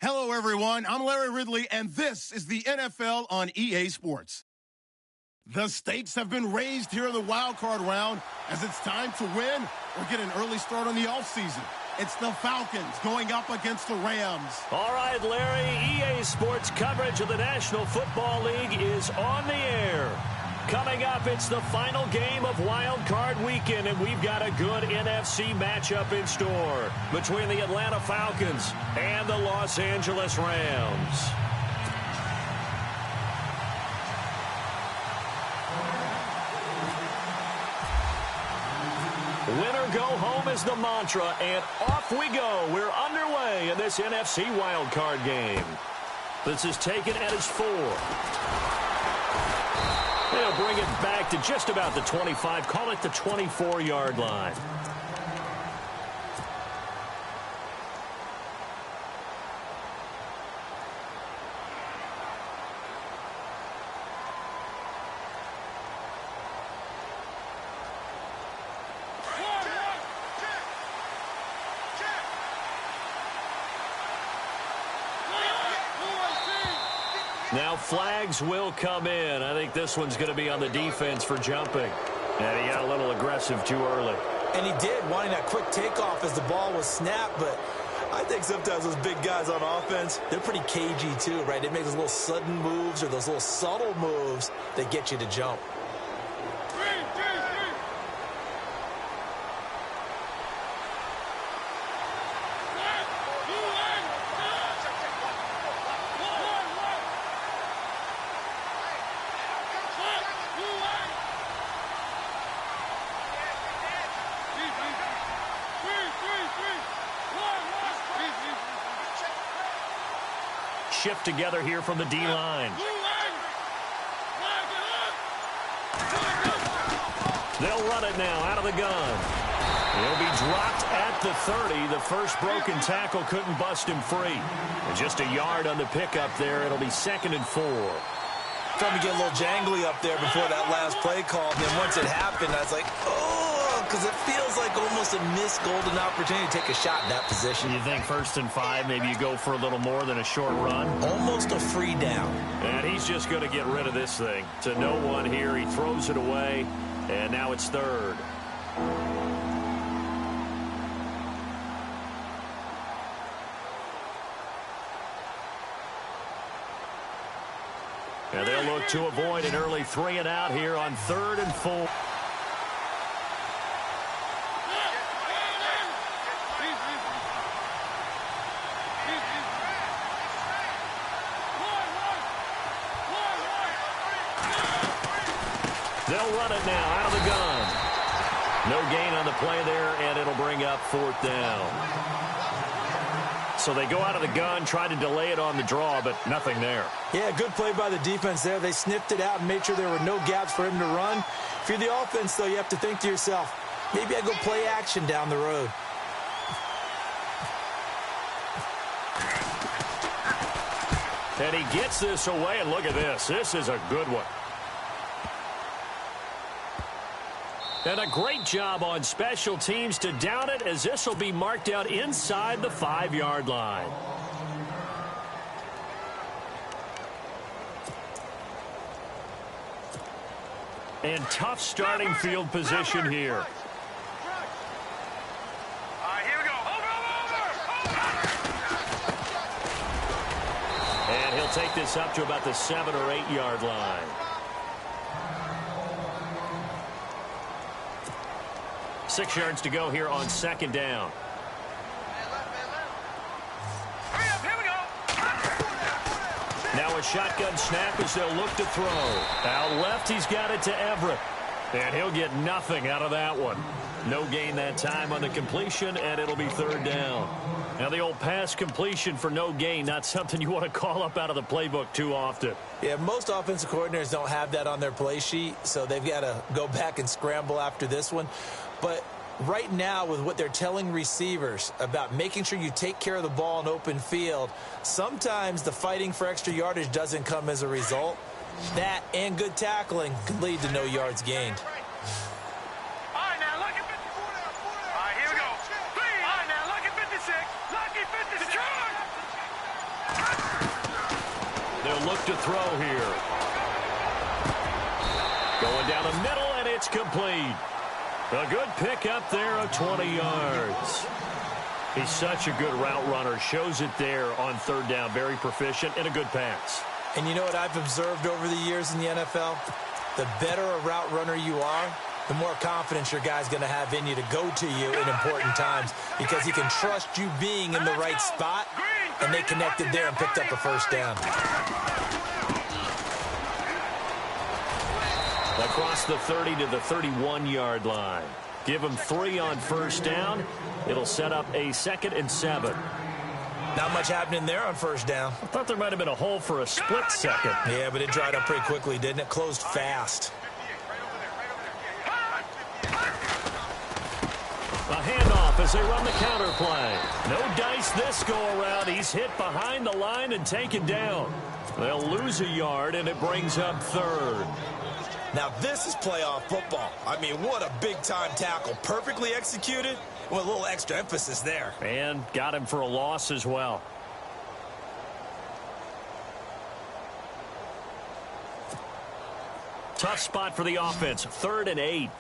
Hello, everyone. I'm Larry Ridley, and this is the NFL on EA Sports. The stakes have been raised here in the wild card round as it's time to win or get an early start on the offseason. It's the Falcons going up against the Rams. All right, Larry, EA Sports coverage of the National Football League is on the air. Coming up, it's the final game of Wild Card Weekend, and we've got a good NFC matchup in store between the Atlanta Falcons and the Los Angeles Rams. Winner go home is the mantra, and off we go. We're underway in this NFC Wild Card game. This is taken at his 4. They'll bring it back to just about the 25. Call it the 24-yard line. Now flags will come in. I think this one's going to be on the defense for jumping. And he got a little aggressive too early. And he did, wanting that quick takeoff as the ball was snapped. But I think sometimes those big guys on offense, they're pretty cagey too, right? They make those little sudden moves or those little subtle moves that get you to jump. Shift together here from the D-line. They'll run it now out of the gun. He'll be dropped at the 30. The first broken tackle couldn't bust him free. And just a yard on the pickup there. It'll be 2nd and 4. Trying to get a little jangly up there before that last play call. And then once it happened, I was like, oh, because it feels like almost a missed golden opportunity to take a shot in that position. You think 1st and 5, maybe you go for a little more than a short run? Almost a free down. And he's just going to get rid of this thing. To no one here. He throws it away, and now it's 3rd. And they'll look to avoid an early 3 and out here on 3rd and 4. They'll run it now out of the gun. No gain on the play there, and it'll bring up 4th down. So they go out of the gun, try to delay it on the draw, but nothing there. Yeah, good play by the defense there. They sniffed it out and made sure there were no gaps for him to run. If you're the offense, though, you have to think to yourself, maybe I go play action down the road. And he gets this away, and look at this. This is a good one. And a great job on special teams to down it, as this will be marked out inside the 5-yard line. And tough starting field position here. Here we go. And he'll take this up to about the 7 or 8 yard line. Six yards to go here on 2nd down. Now a shotgun snap as they'll look to throw. Out left, he's got it to Everett. And he'll get nothing out of that one. No gain that time on the completion, and it'll be 3rd down. Now the old pass completion for no gain, not something you want to call up out of the playbook too often. Yeah, most offensive coordinators don't have that on their play sheet, so they've got to go back and scramble after this one. But right now, with what they're telling receivers about making sure you take care of the ball in open field, sometimes the fighting for extra yardage doesn't come as a result. That and good tackling can lead to no yards gained. All right, now look at 54. All right, here we go. All right, now look at 56. Lucky 56. look to throw here. Going down the middle, and it's complete. A good pick up there of 20 yards. He's such a good route runner. Shows it there on third down. Very proficient and a good pass. And you know what I've observed over the years in the NFL? The better a route runner you are, the more confidence your guy's going to have in you to go to you in important times because he can trust you being in the right spot, and they connected there and picked up a first down. Across the 30 to the 31-yard line. Give him 3 on first down. It'll set up a 2nd and 7. Not much happening there on first down. I thought there might have been a hole for a split second. Yeah, but it dried up pretty quickly, didn't it? Closed fast. A handoff as they run the counter play. No dice this go-around. He's hit behind the line and taken down. They'll lose a yard, and it brings up 3rd. Now, this is playoff football. I mean, what a big-time tackle. Perfectly executed with a little extra emphasis there. And got him for a loss as well. Tough spot for the offense. 3rd and 8.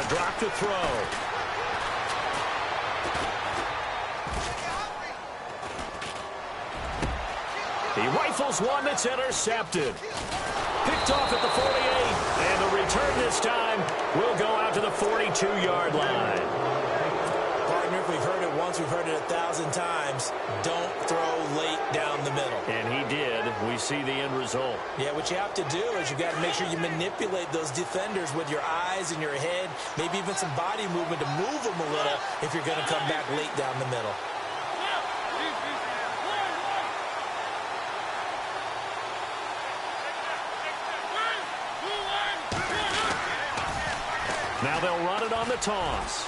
Drop to throw. He rifles one that's intercepted. Picked off at the 48. And the return this time will go out to the 42-yard line. Partner, if we've heard it once, we've heard it 1,000 times. Don't throw late down the middle. And he did. We see the end result. Yeah, what you have to do is you've got to make sure you manipulate those defenders with your eyes and your head, maybe even some body movement to move them a little if you're going to come back late down the middle. Now they'll run it on the toss.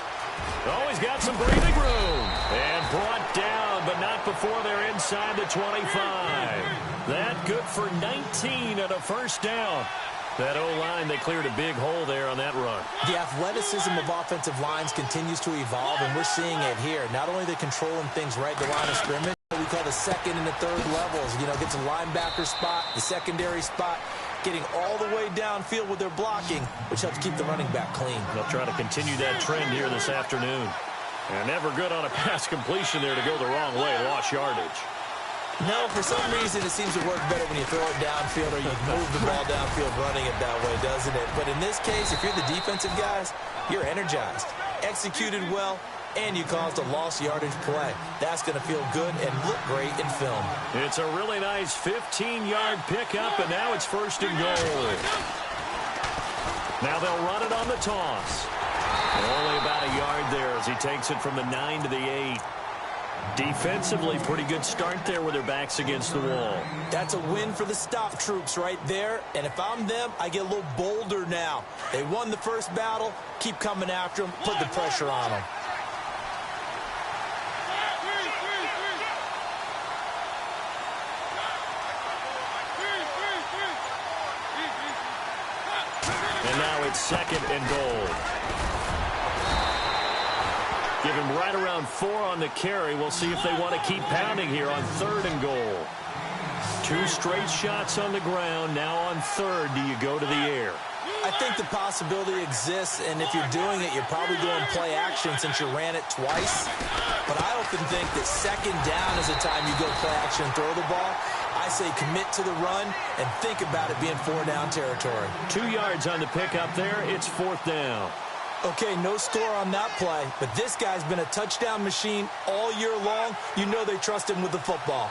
Oh, he's got some breathing room. And brought down, but not before they're inside the 25. That good for 19 and a first down. That O-line, they cleared a big hole there on that run. The athleticism of offensive lines continues to evolve, and we're seeing it here. Not only are they controlling things right at the line of scrimmage, we call the 2nd and the 3rd levels. You know, gets a linebacker spot, the secondary spot, getting all the way downfield with their blocking, which helps keep the running back clean. They'll try to continue that trend here this afternoon. And never good on a pass completion there to go the wrong way. Lost yardage. No, for some reason it seems to work better when you throw it downfield or you move the ball downfield running it that way, doesn't it? But in this case, if you're the defensive guys, you're energized, executed well, and you caused a lost yardage play. That's going to feel good and look great in film. It's a really nice 15-yard pickup, and now it's 1st and goal. Now they'll run it on the toss. Only about a yard there as he takes it from the 9 to the 8. Defensively, pretty good start there with their backs against the wall. That's a win for the stop troops right there. And if I'm them, I get a little bolder now. They won the first battle. Keep coming after them. Put the pressure on them. And now it's 2nd and goal. Give him right around 4 on the carry. We'll see if they want to keep pounding here on 3rd and goal. 2 straight shots on the ground. Now on 3rd, do you go to the air? I think the possibility exists, and if you're doing it, you're probably going play action since you ran it twice. But I often think that 2nd down is the time you go play action and throw the ball. I say commit to the run and think about it being 4-down territory. 2 yards on the pickup there. It's 4th down. Okay, no score on that play, but this guy's been a touchdown machine all year long. You know they trust him with the football.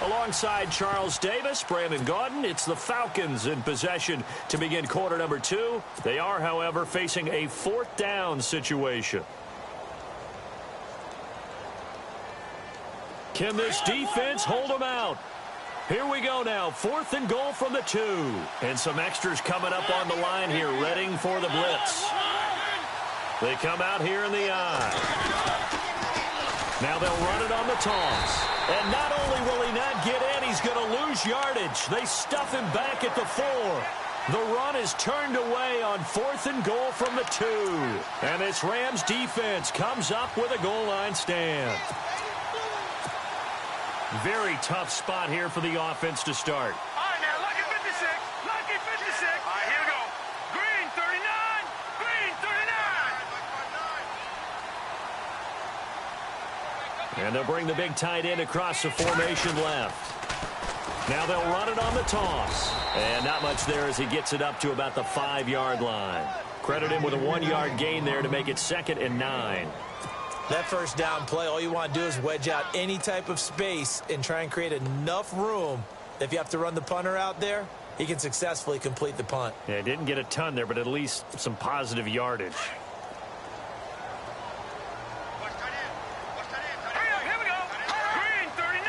Alongside Charles Davis, Brandon Gaudin, it's the Falcons in possession to begin quarter number 2. They are, however, facing a 4th down situation. Can this defense hold them out? Here we go now, 4th and goal from the 2. And some extras coming up on the line here, readying for the blitz. They come out here in the I. Now they'll run it on the toss. And not only will he not get in, he's going to lose yardage. They stuff him back at the 4. The run is turned away on 4th and goal from the 2. And this Rams defense comes up with a goal line stand. Very tough spot here for the offense to start. All right, now, lucky 56. Lucky 56. All right, here we go. Green 39. Green 39. And they'll bring the big tight end across the formation left. Now they'll run it on the toss. And not much there as he gets it up to about the 5-yard line. Credit him with a 1-yard gain there to make it 2nd and 9. That first down play, all you want to do is wedge out any type of space and try and create enough room. If you have to run the punter out there, he can successfully complete the punt. Yeah, didn't get a ton there, but at least some positive yardage. Here we go. Green 39.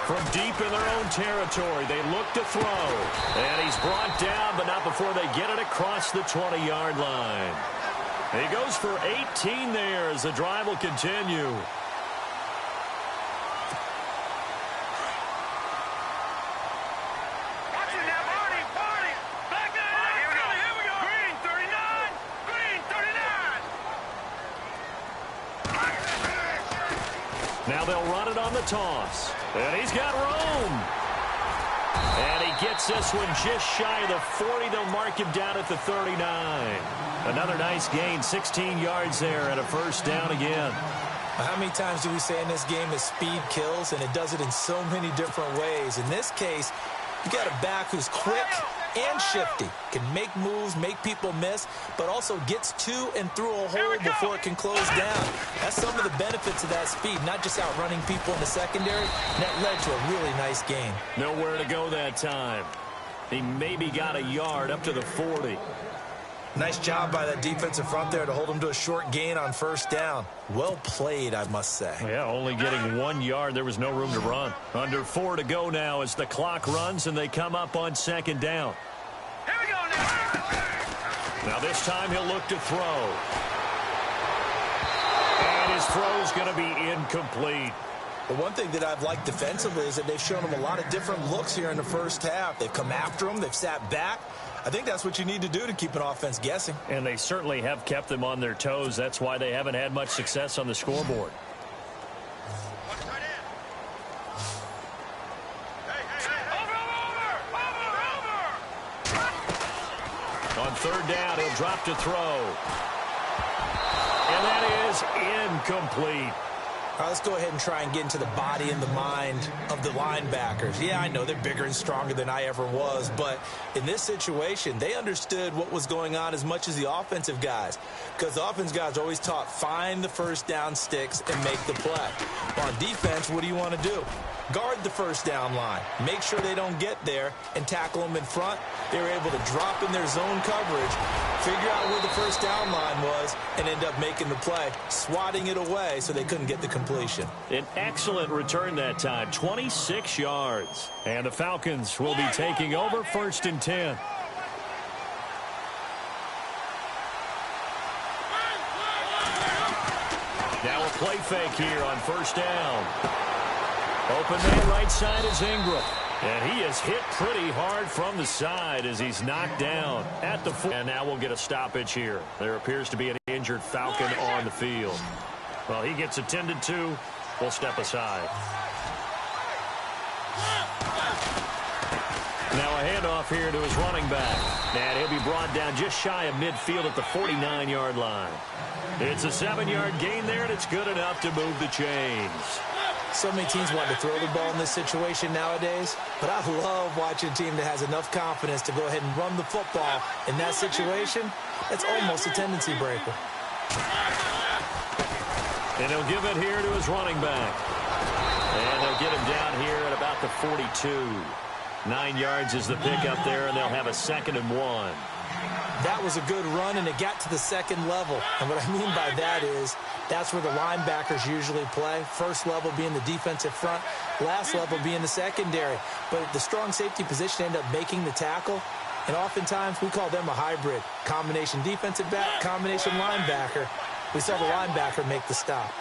From deep in their own territory, they look to throw. And he's brought down, but not before they get it across the 20-yard line. He goes for 18 there as the drive will continue. Watch it now, Barney. Barney. Back there. All right, here we go. Here we go. Green 39. Green 39. Now they'll run it on the toss. And he's got room. And he gets this one just shy of the 40. They'll mark him down at the 39. Another nice gain, 16 yards there and a first down again. How many times do we say in this game that speed kills, and it does it in so many different ways? In this case, you got a back who's quick and shifty, can make moves, make people miss, but also gets to and through a hole before it can close down. That's some of the benefits of that speed, not just outrunning people in the secondary. And that led to a really nice gain. Nowhere to go that time. He maybe got a yard up to the 40. Nice job by that defensive front there to hold him to a short gain on first down. Well played, I must say. Yeah, only getting 1 yard. There was no room to run. Under 4 to go now as the clock runs and they come up on 2nd down. Here we go now. Now this time he'll look to throw. And his throw's going to be incomplete. The one thing that I've liked defensively is that they've shown him a lot of different looks here in the first half. They've come after him. They've sat back. I think that's what you need to do to keep an offense guessing. And they certainly have kept them on their toes. That's why they haven't had much success on the scoreboard. On 3rd down, he'll drop to throw. And that is incomplete. All right, let's go ahead and try and get into the body and the mind of the linebackers. Yeah, I know they're bigger and stronger than I ever was, but in this situation, they understood what was going on as much as the offensive guys, because the offensive guys are always taught, find the first down sticks and make the play. On defense, what do you want to do? Guard the first down line. Make sure they don't get there and tackle them in front. They were able to drop in their zone coverage, figure out where the first down line was, and end up making the play, swatting it away so they couldn't get the completion. An excellent return that time, 26 yards. And the Falcons will be taking over 1st and 10. Now a play fake here on 1st down. Open man right side is Ingram. And he is hit pretty hard from the side as he's knocked down at the foot. And now we'll get a stoppage here. There appears to be an injured Falcon on the field. Well, he gets attended to. We'll step aside. Now a handoff here to his running back. And he'll be brought down just shy of midfield at the 49-yard line. It's a 7-yard gain there, and it's good enough to move the chains. So many teams want to throw the ball in this situation nowadays, but I love watching a team that has enough confidence to go ahead and run the football in that situation. That's almost a tendency breaker. And he'll give it here to his running back. And they'll get him down here at about the 42. 9 yards is the pickup there, and they'll have a 2nd and 1. That was a good run, and it got to the 2nd level. And what I mean by that is that's where the linebackers usually play. First level being the defensive front, last level being the secondary. But the strong safety position ended up making the tackle, and oftentimes we call them a hybrid. Combination defensive back, combination linebacker. We saw the linebacker make the stop.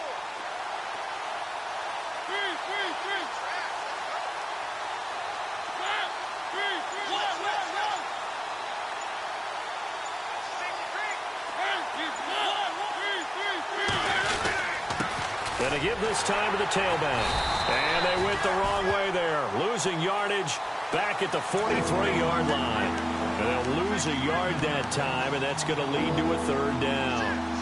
And they give this time to the tailback. And they went the wrong way there, losing yardage back at the 43-yard line. And they'll lose a yard that time, and that's going to lead to a third down.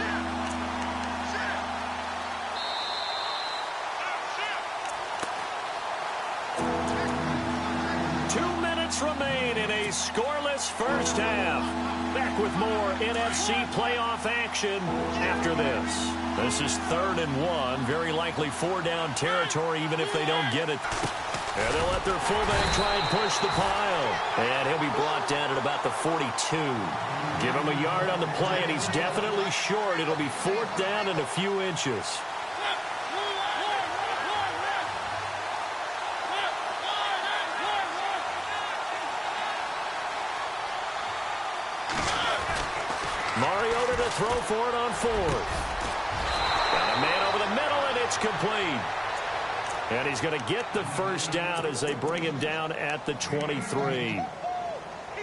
Remain in a scoreless first half. Back with more NFC playoff action after this. This is 3rd and 1. Very likely 4-down territory even if they don't get it. And they'll let their fullback try and push the pile. And he'll be brought down at about the 42. Give him a yard on the play, and he's definitely short. It'll be 4th down and a few inches. Mariota to throw for it on 4th. Got a man over the middle, and it's complete. And he's going to get the first down as they bring him down at the 23.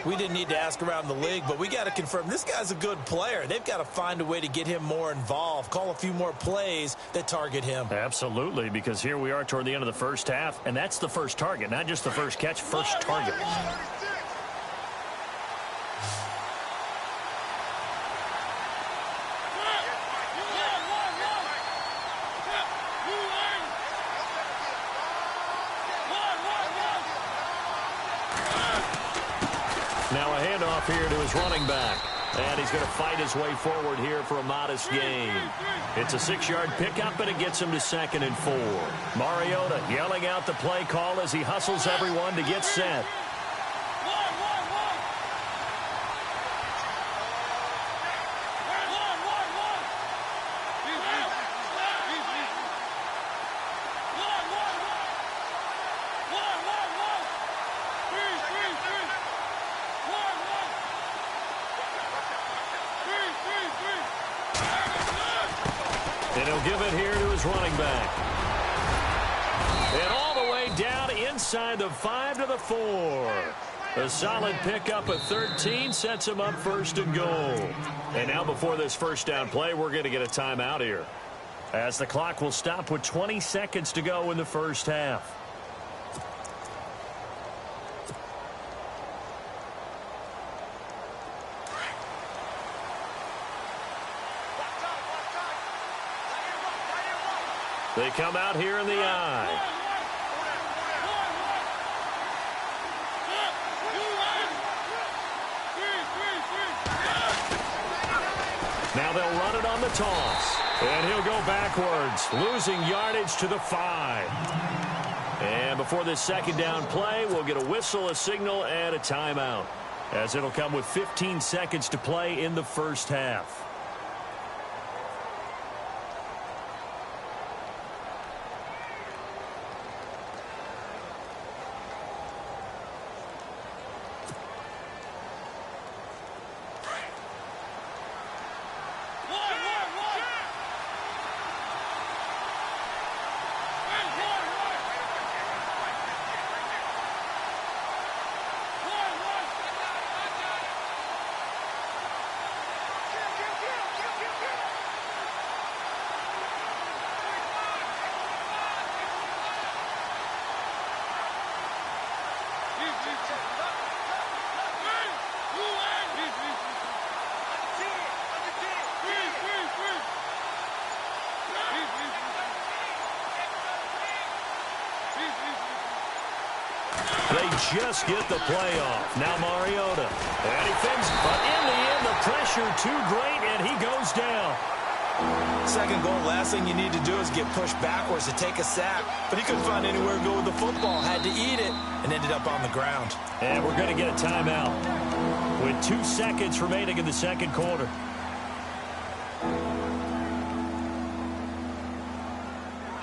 We didn't need to ask around the league, but we got to confirm this guy's a good player. They've got to find a way to get him more involved, call a few more plays that target him. Absolutely, because here we are toward the end of the first half, and that's the first target, not just the first catch, first target. Now a handoff here to his running back. And he's going to fight his way forward here for a modest gain. It's a 6-yard pickup, and it gets him to 2nd and 4. Mariota yelling out the play call as he hustles everyone to get set. And he'll give it here to his running back. And all the way down inside the 5 to the 4. A solid pickup of 13 sets him up 1st and goal. And now before this first down play, we're going to get a timeout here, as the clock will stop with 20 seconds to go in the first half. They come out here in the I. Now they'll run it on the toss. And he'll go backwards, losing yardage to the 5. And before this second down play, we'll get a whistle, a signal, and a timeout, as it'll come with 15 seconds to play in the first half. They just get the play off. Now Mariota. And he fins, but in the end, the pressure too great, and he goes down. Second goal, last thing you need to do is get pushed backwards to take a sack. But he couldn't find anywhere to go with the football. Had to eat it and ended up on the ground. And we're going to get a timeout with 2 seconds remaining in the second quarter.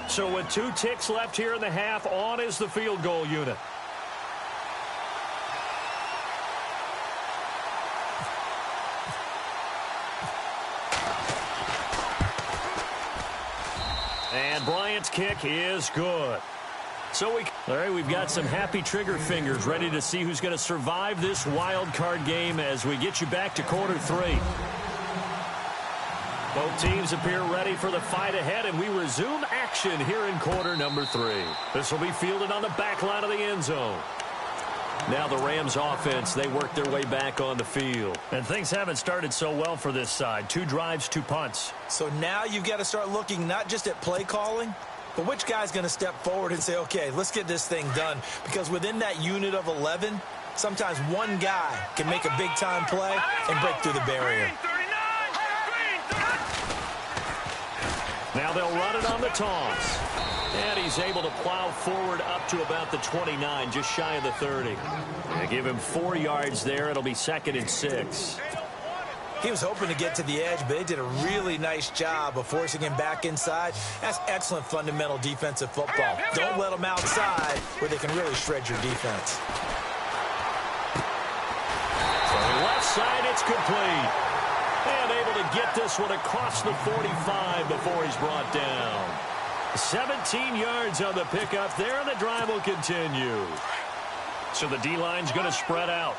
So with 2 ticks left here in the half, on is the field goal unit. And Bryant's kick is good. So Larry, we've got some happy trigger fingers ready to see who's going to survive this wild card game as we get you back to quarter 3. Both teams appear ready for the fight ahead, and we resume action here in quarter number 3. This will be fielded on the back line of the end zone. Now the Rams offense, they work their way back on the field. And things haven't started so well for this side. 2 drives, 2 punts. So now you've got to start looking not just at play calling, but which guy's going to step forward and say, okay, let's get this thing done. Because within that unit of 11, sometimes one guy can make a big-time play and break through the barrier. Now they'll run it on the toss. And he's able to plow forward up to about the 29, just shy of the 30. They give him 4 yards there. It'll be 2nd and 6. He was hoping to get to the edge, but they did a really nice job of forcing him back inside. That's excellent fundamental defensive football. Don't let them outside where they can really shred your defense. From the left side, it's complete. And able to get this one across the 45 before he's brought down. 17 yards on the pickup there, and the drive will continue. So the D-line's going to spread out.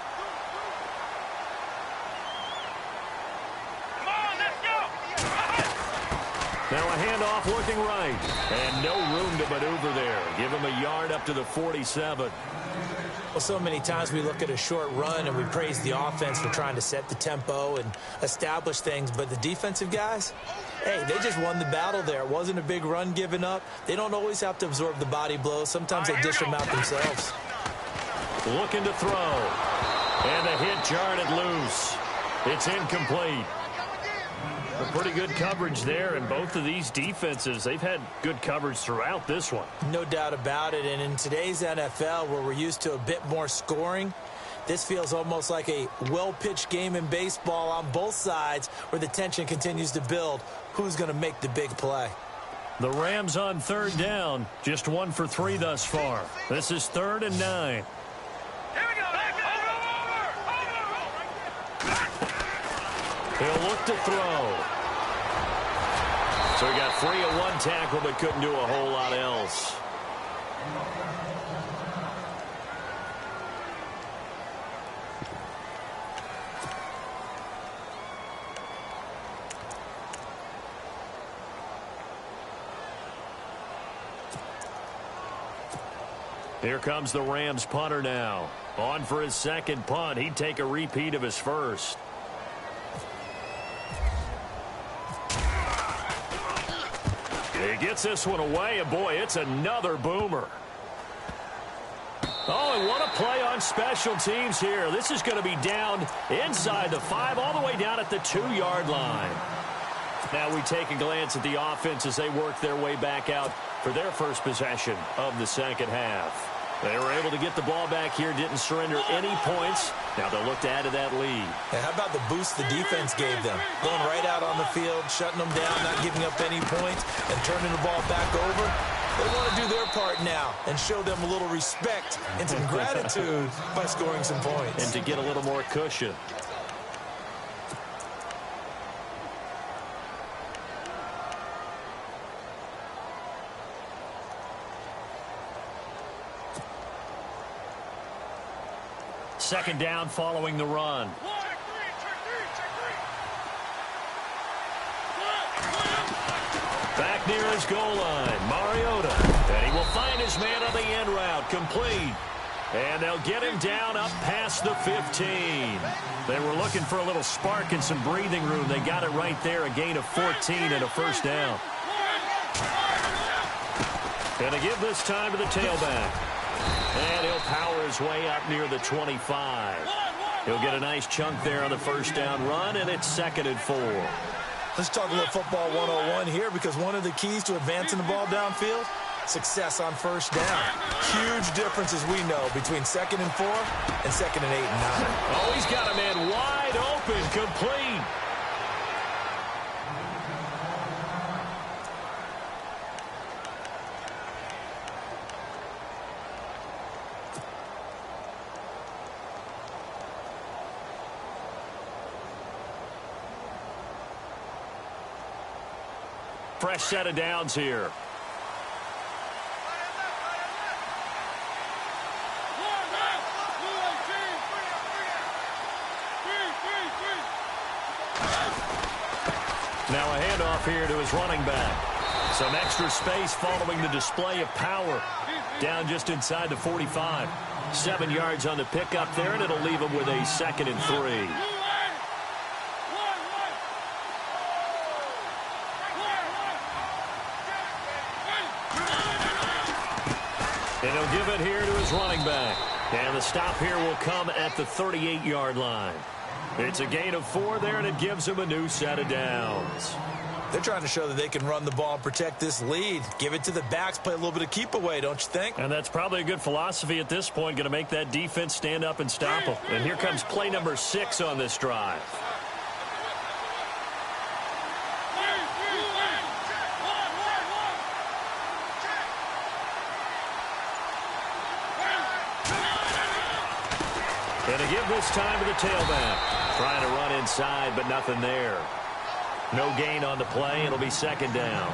Come on, let's go. Now a handoff looking right. And no room to maneuver there. Give him a yard up to the 47. Well, so many times we look at a short run and we praise the offense for trying to set the tempo and establish things, but the defensive guys, hey, they just won the battle there. It wasn't a big run given up. They don't always have to absorb the body blows. Sometimes they dish them out themselves. Looking to throw. And the hit jarred it loose. It's incomplete. A pretty good coverage there, and both of these defenses, they've had good coverage throughout this one. No doubt about it, and in today's NFL, where we're used to a bit more scoring, this feels almost like a well-pitched game in baseball on both sides where the tension continues to build. Who's going to make the big play? The Rams on 3rd down, just 1 for 3 thus far. This is 3rd and 9. Here we go. He'll look to throw. So he got free of 1 tackle, but couldn't do a whole lot else. Here comes the Rams punter now. On for his 2nd punt. He'd take a repeat of his first. He gets this one away, and boy, it's another boomer. Oh, and what a play on special teams here. This is going to be down inside the 5, all the way down at the 2-yard line. Now we take a glance at the offense as they work their way back out for their first possession of the 2nd half. They were able to get the ball back here, didn't surrender any points. Now they'll look to add to that lead. Yeah, how about the boost the defense gave them? Going right out on the field, shutting them down, not giving up any points, and turning the ball back over. They want to do their part now and show them a little respect and some gratitude by scoring some points. And to get a little more cushion. Second down following the run. Back near his goal line, Mariota. And he will find his man on the end route, complete. And they'll get him down up past the 15. They were looking for a little spark and some breathing room. They got it right there, a gain of 14 and a first down. And to give this time to the tailback. And he'll power his way up near the 25. He'll get a nice chunk there on the first down run, and it's 2nd and 4. Let's talk a little football 101 here, because one of the keys to advancing the ball downfield, success on first down. Huge difference, as we know, between 2nd and 4 and 2nd and 8 and 9. Oh, he's got a man wide open, complete. Fresh set of downs here. Now a handoff here to his running back. Some extra space following the display of power. Down just inside the 45. 7 yards on the pickup there, and it'll leave him with a 2nd and 3. And he'll give it here to his running back. And the stop here will come at the 38-yard line. It's a gain of 4 there, and it gives him a new set of downs. They're trying to show that they can run the ball and protect this lead. Give it to the backs, play a little bit of keep away, don't you think? And that's probably a good philosophy at this point, going to make that defense stand up and stop them. And here comes play number 6 on this drive. And to give this time to the tailback. Trying to run inside, but nothing there. No gain on the play. It'll be 2nd down.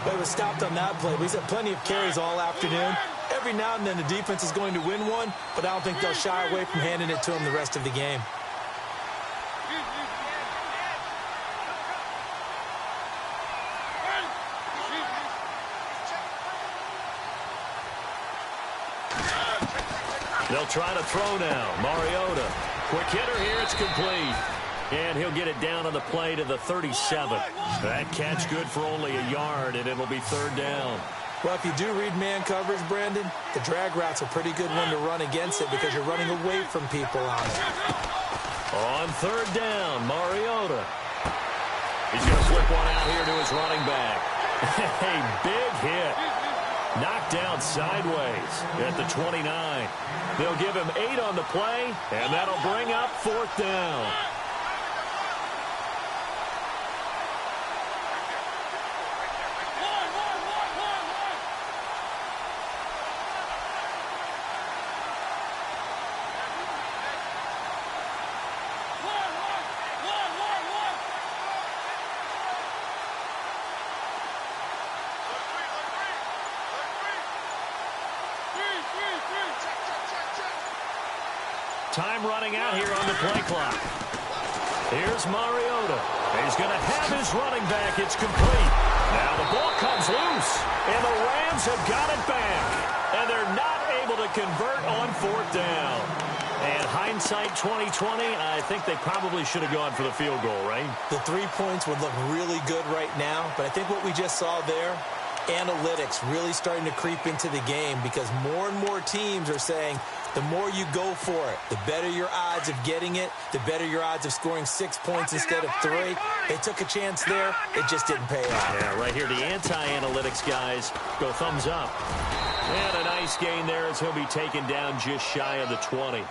But it was stopped on that play. He's had plenty of carries all afternoon. Every now and then the defense is going to win one, but I don't think they'll shy away from handing it to him the rest of the game. They'll try to throw now. Mariota. Quick hitter here. It's complete. And he'll get it down on the play to the 37. That catch good for only a yard, and it'll be 3rd down. Well, if you do read man coverage, Brandon, the drag route's a pretty good one to run against it because you're running away from people on it. On 3rd down, Mariota. He's going to flip one out here to his running back. A big hit. Knocked down sideways at the 29. They'll give him 8 on the play, and that'll bring up 4th down. Time running out here on the play clock. Here's Mariota. He's going to have his running back. It's complete. Now the ball comes loose, and the Rams have got it back. And they're not able to convert on 4th down. And hindsight 2020, I think they probably should have gone for the field goal, right? The 3 points would look really good right now, but I think what we just saw there, analytics really starting to creep into the game because more and more teams are saying the more you go for it, the better your odds of getting it, the better your odds of scoring 6 points instead of 3. They took a chance there. It just didn't pay off. Yeah, right here, the anti-analytics guys go thumbs up. And a nice gain there as he'll be taken down just shy of the 20.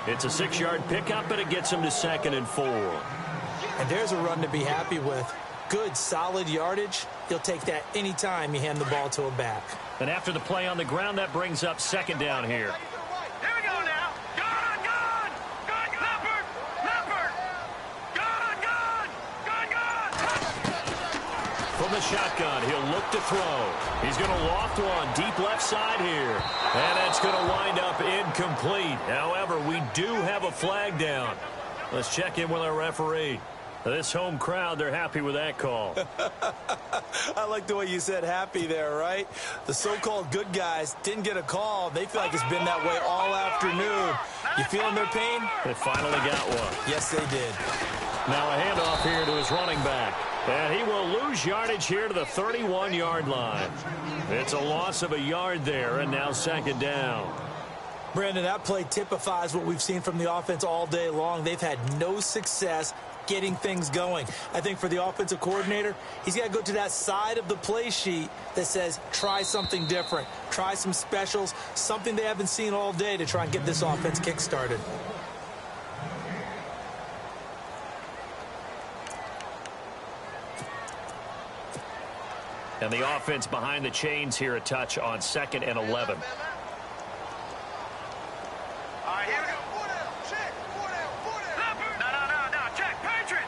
It's a 6-yard pickup, but it gets him to 2nd and 4. And there's a run to be happy with. Good, solid yardage. You'll take that any time you hand the ball to a back. And after the play on the ground, that brings up 2nd down here. Here we go now. Gone, gone. Gone, Leopard. Leopard. Gone, gone. Gone, gone. From the shotgun, he'll look to throw. He's going to loft one deep left side here. And that's going to wind up incomplete. However, we do have a flag down. Let's check in with our referee. This home crowd, they're happy with that call. I like the way you said happy there, right? The so-called good guys didn't get a call. They feel like it's been that way all afternoon. You feeling their pain? They finally got one. Yes, they did. Now a handoff here to his running back. And he will lose yardage here to the 31-yard line. It's a loss of a yard there, and now 2nd down. Brandon, that play typifies what we've seen from the offense all day long. They've had no success getting things going. I think for the offensive coordinator, he's got to go to that side of the play sheet that says try something different, try some specials, something they haven't seen all day to try and get this offense kick-started. And the offense behind the chains here a touch on 2nd and 11. All right, here we go. Check. No. Check. Patriot.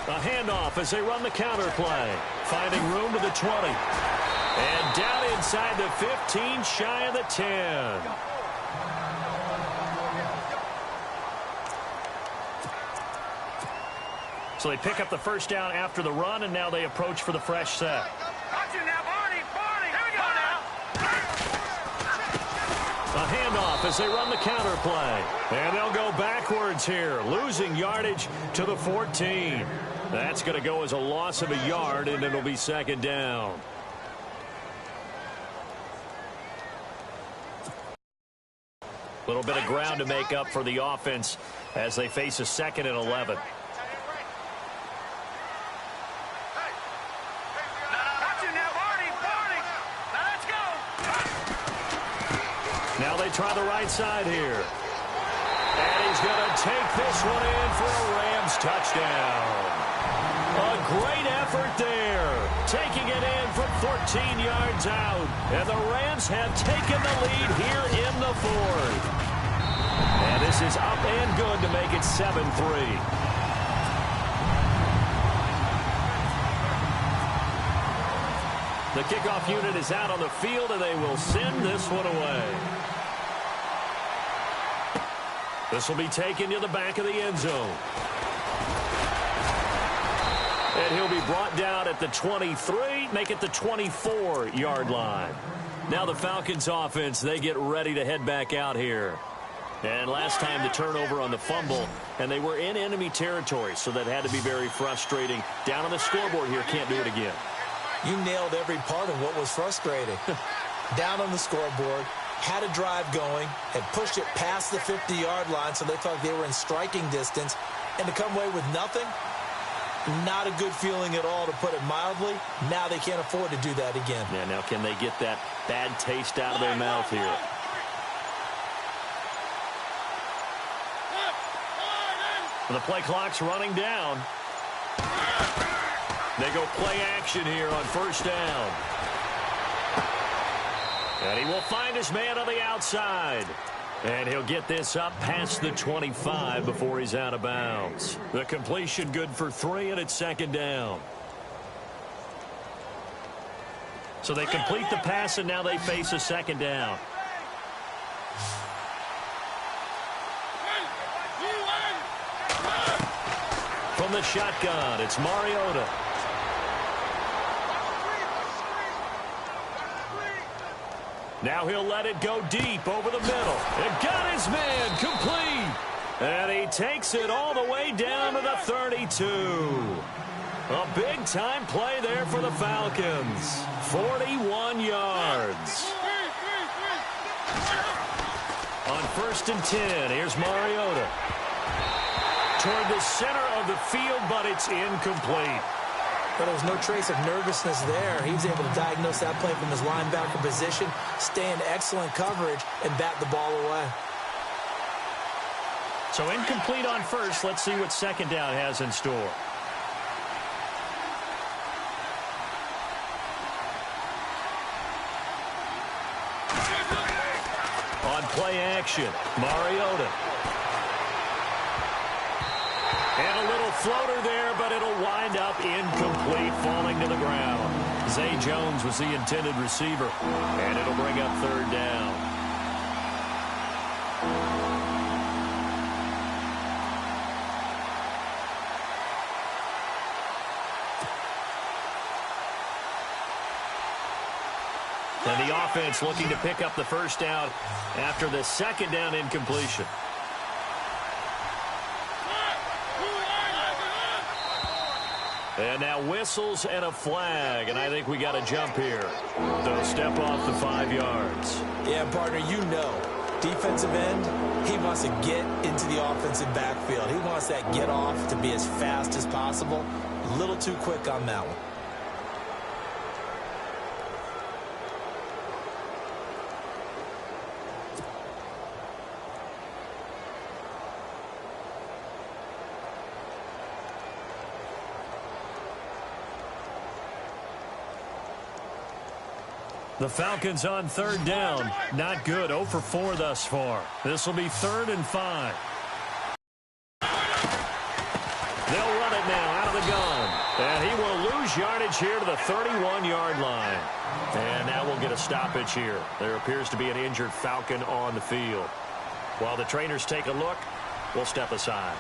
A handoff as they run the counter play. Finding room to the 20. And down inside the 15, shy of the 10. So they pick up the first down after the run, and now they approach for the fresh set. Watch it now, Barney. Here we go now. A handoff as they run the counter play. And they'll go backwards here, losing yardage to the 14. That's going to go as a loss of a yard, and it'll be second down. A little bit of ground to make up for the offense as they face a 2nd and 11. Now they try the right side here. And he's going to take this one in for a Rams touchdown. A great effort there. Taking it in from 14 yards out. And the Rams have taken the lead here in the 4th. And this is up and good to make it 7-3. The kickoff unit is out on the field, and they will send this one away. This will be taken to the back of the end zone. And he'll be brought down at the 23, make it the 24-yard line. Now the Falcons offense, they get ready to head back out here. And last time the turnover on the fumble, and they were in enemy territory, so that had to be very frustrating. Down on the scoreboard here, can't do it again. You nailed every part of what was frustrating. Down on the scoreboard, had a drive going, had pushed it past the 50-yard line, so they thought they were in striking distance, and to come away with nothing, not a good feeling at all, to put it mildly. Now they can't afford to do that again. Yeah, now can they get that bad taste out of their mouth here? The play clock's running down. They go play action here on first down. And he will find his man on the outside. And he'll get this up past the 25 before he's out of bounds. The completion good for 3, and it's second down. So they complete the pass, and now they face a second down. From the shotgun, it's Mariota. Now he'll let it go deep over the middle. And got his man complete. And he takes it all the way down to the 32. A big-time play there for the Falcons. 41 yards. On first and 10, here's Mariota. Toward the center of the field, but it's incomplete. But there was no trace of nervousness there. He was able to diagnose that play from his linebacker position, stay in excellent coverage, and bat the ball away. So incomplete on first. Let's see what second down has in store. On play action, Mariota. And a little floater there, but it'll wind up incomplete, falling to the ground. Zay Jones was the intended receiver, and it'll bring up third down. And the offense looking to pick up the first down after the second down incompletion. And now whistles and a flag, and I think we got a jump here. They'll step off the 5 yards. Yeah, partner, you know, defensive end, he wants to get into the offensive backfield. He wants that get off to be as fast as possible. A little too quick on that one. The Falcons on third down. Not good. 0 for 4 thus far. This will be 3rd and 5. They'll run it now out of the gun. And he will lose yardage here to the 31-yard line. And now we'll get a stoppage here. There appears to be an injured Falcon on the field. While the trainers take a look, we'll step aside.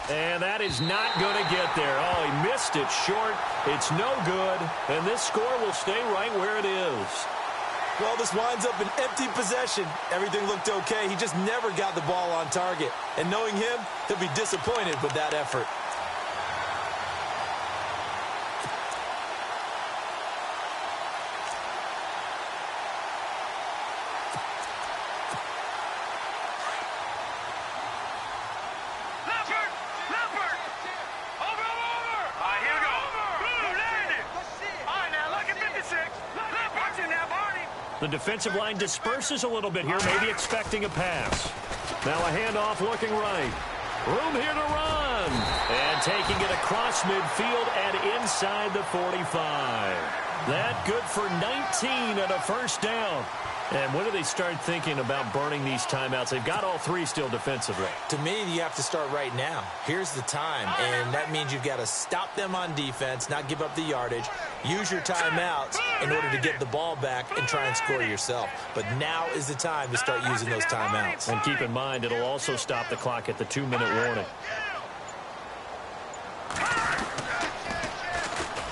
And that is not going to get there. Oh, he missed it short. It's no good. And this score will stay right where it is. Well, this winds up an empty possession. Everything looked okay. He just never got the ball on target. And knowing him, he'll be disappointed with that effort. The defensive line disperses a little bit here, maybe expecting a pass. Now a handoff looking right. Room here to run. And taking it across midfield and inside the 45. That good for 19 and a first down. And when do they start thinking about burning these timeouts? They've got all three still defensively. To me, you have to start right now. Here's the time, and that means you've got to stop them on defense, not give up the yardage, use your timeouts in order to get the ball back and try and score yourself. But now is the time to start using those timeouts. And keep in mind, it'll also stop the clock at the 2-minute warning.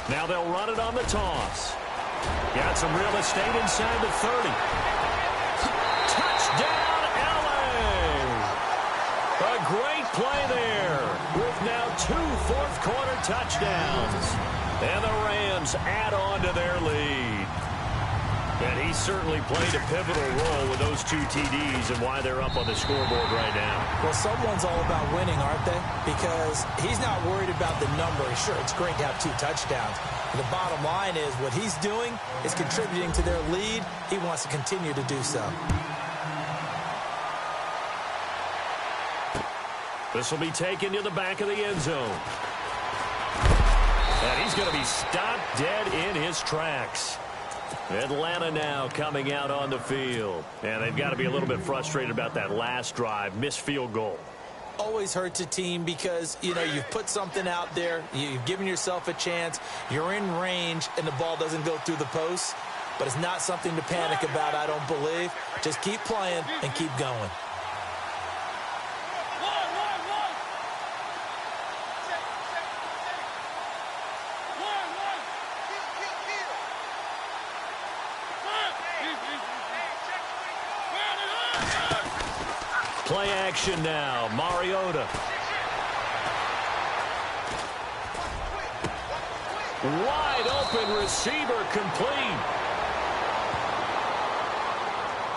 Now they'll run it on the toss. Got some real estate inside the 30. Touchdown, LA! A great play there with now 2 fourth-quarter touchdowns. And the Rams add on to their lead. And he certainly played a pivotal role with those 2 TDs and why they're up on the scoreboard right now. Well, someone's all about winning, aren't they? Because he's not worried about the number. Sure, it's great to have 2 touchdowns. But the bottom line is what he's doing is contributing to their lead. He wants to continue to do so. This will be taken to the back of the end zone. And he's going to be stopped dead in his tracks. Atlanta now coming out on the field. And they've got to be a little bit frustrated about that last drive, missed field goal. Always hurts a team because, you know, you've put something out there, you've given yourself a chance, you're in range, and the ball doesn't go through the post. But it's not something to panic about, I don't believe. Just keep playing and keep going. Play action now. Mariota. Wide open receiver complete.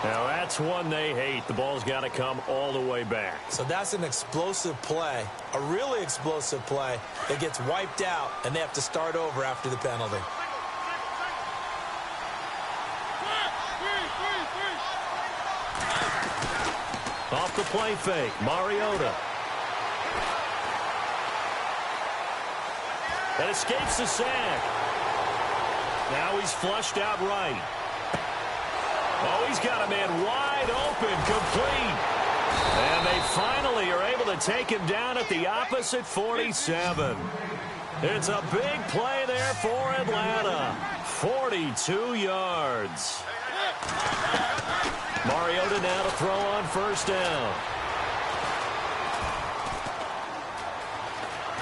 Now that's one they hate. The ball's got to come all the way back. So that's an explosive play, a really explosive play that gets wiped out, and they have to start over after the penalty. Off the play fake, Mariota. That escapes the sack. Now he's flushed out right. Oh, he's got a man wide open, complete. And they finally are able to take him down at the opposite 47. It's a big play there for Atlanta. 42 yards. Mariota now to throw on first down.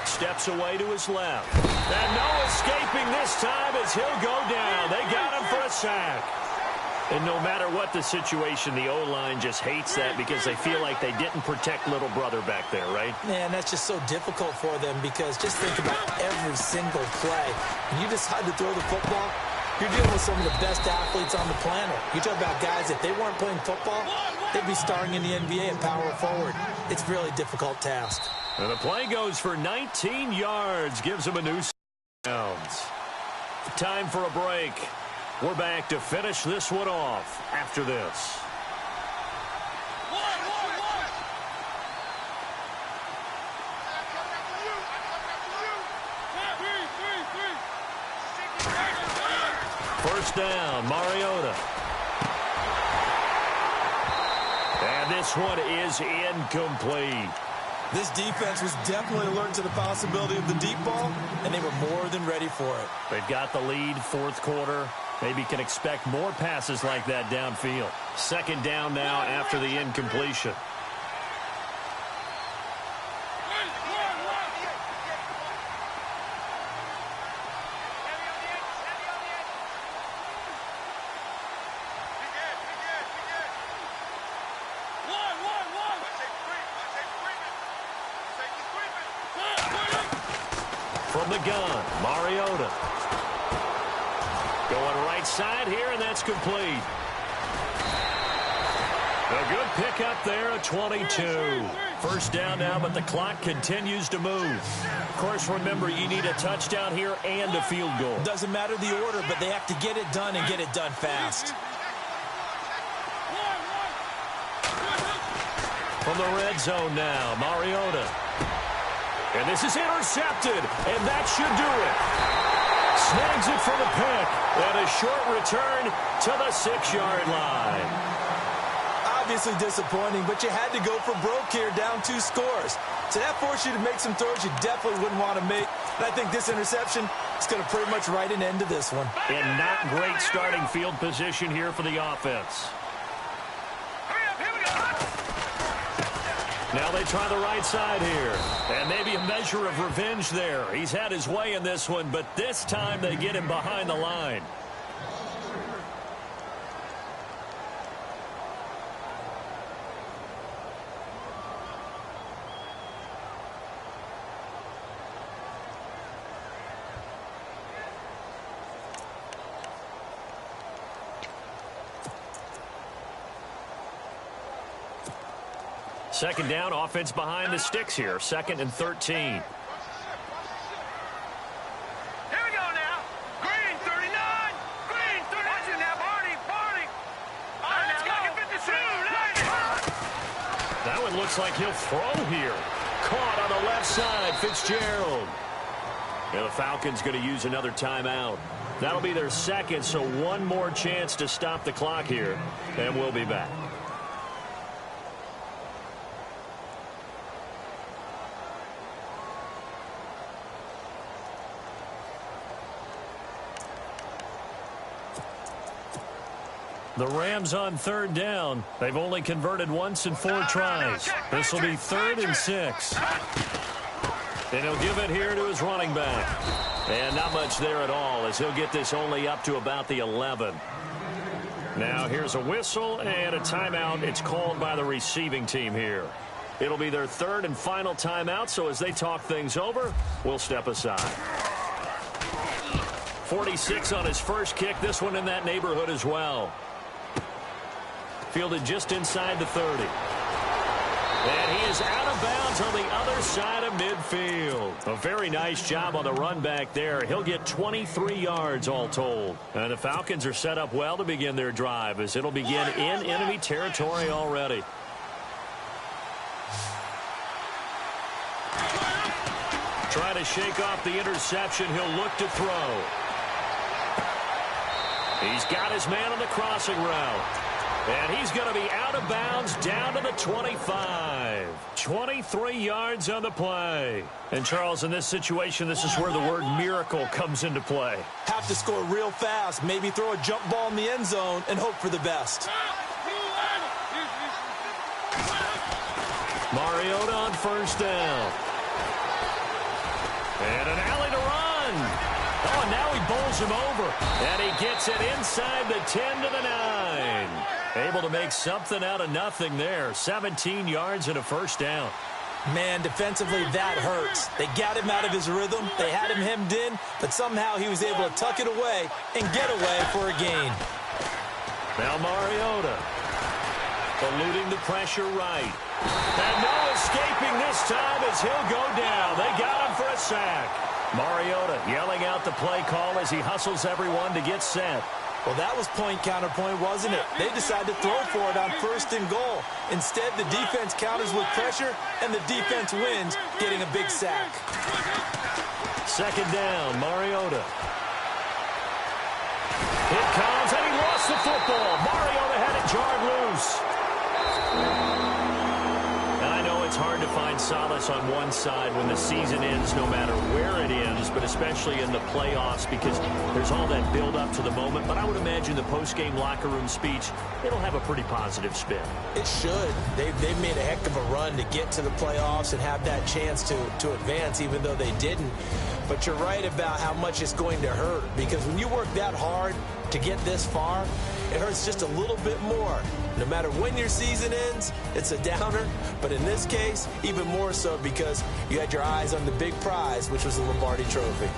Steps away to his left. And no escaping this time as he'll go down. They got him for a sack. And no matter what the situation, the O-line just hates that because they feel like they didn't protect little brother back there, right? Man, that's just so difficult for them because just think about every single play. When you decide to throw the football, you're dealing with some of the best athletes on the planet. You talk about guys, if they weren't playing football, they'd be starring in the NBA and power forward. It's a really difficult task. And the play goes for 19 yards, gives him a new downs. Time for a break. We're back to finish this one off after this. First down, Mariota. And this one is incomplete. This defense was definitely alert to the possibility of the deep ball, and they were more than ready for it. They've got the lead, fourth quarter. Maybe can expect more passes like that downfield. Second down now after the incompletion. From the gun, Mariota. Going right side here, and that's complete. A good pickup there at 22. First down now, but the clock continues to move. Of course, remember, you need a touchdown here and a field goal. Doesn't matter the order, but they have to get it done and get it done fast. From the red zone now, Mariota. And this is intercepted, and that should do it. Snags it for the pick, and a short return to the 6-yard line. Obviously disappointing, but you had to go for broke here, down 2 scores. So that forced you to make some throws you definitely wouldn't want to make. And I think this interception is going to pretty much write an end to this one. And not great starting field position here for the offense. Now they try the right side here. And maybe a measure of revenge there. He's had his way in this one, but this time they get him behind the line. Second down, offense behind the sticks here. 2nd and 13. Here we go now. Green 39. Green 30. Watch it now, Barney. All right, let's go. Get 52. That one looks like he'll throw here. Caught on the left side, Fitzgerald. And the Falcons going to use another timeout. That'll be their second, so one more chance to stop the clock here. And we'll be back. The Rams on 3rd down. They've only converted once in 4 tries. This will be 3rd and 6. And he'll give it here to his running back. And not much there at all, as he'll get this only up to about the 11. Now here's a whistle and a timeout. It's called by the receiving team here. It'll be their 3rd and final timeout, so as they talk things over, we'll step aside. 46 on his first kick. This one in that neighborhood as well. Fielded just inside the 30. And he is out of bounds on the other side of midfield. A very nice job on the run back there. He'll get 23 yards all told. And the Falcons are set up well to begin their drive, as it'll begin in enemy territory already. Trying to shake off the interception. He'll look to throw. He's got his man on the crossing route. And he's going to be out of bounds down to the 25. 23 yards on the play. And, Charles, in this situation, this is where the word miracle comes into play. Have to score real fast, maybe throw a jump ball in the end zone and hope for the best. Mariota on 1st down. And an alley to run. Oh, and now he bowls him over. And he gets it inside the 10 to the 9. Able to make something out of nothing there. 17 yards and a 1st down. Man, defensively, that hurts. They got him out of his rhythm. They had him hemmed in, but somehow he was able to tuck it away and get away for a gain. Now Mariota eluding the pressure right. And no escaping this time as he'll go down. They got him for a sack. Mariota yelling out the play call as he hustles everyone to get set. Well, that was point counterpoint, wasn't it? They decided to throw for it on 1st and goal. Instead, the defense counters with pressure, and the defense wins, getting a big sack. 2nd down, Mariota. It comes, and he lost the football. Mariota had it jarred loose. And I know it's hard to find solace on one side when the season ends, no matter where it ends, but especially in the playoffs, because there's all that build-up to the moment. But I would imagine the post-game locker room speech, it'll have a pretty positive spin. It should. They've made a heck of a run to get to the playoffs and have that chance to advance, even though they didn't. but you're right about how much it's going to hurt, because when you work that hard to get this far, it hurts just a little bit more. No matter when your season ends, it's a downer, but in this case, even more so because you had your eyes on the big prize, which was the Lombardi Trophy.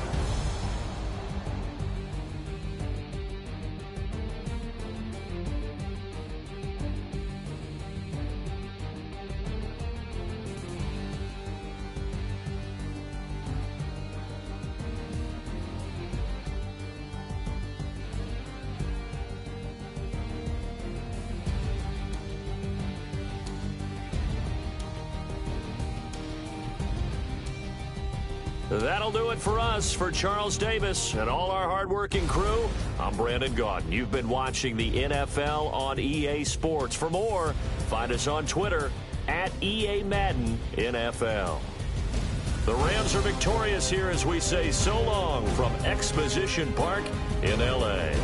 That'll do it for us. For Charles Davis and all our hardworking crew, I'm Brandon Gaudin. You've been watching the NFL on EA Sports. For more, find us on Twitter at EA Madden NFL. The Rams are victorious here as we say so long from Exposition Park in L.A.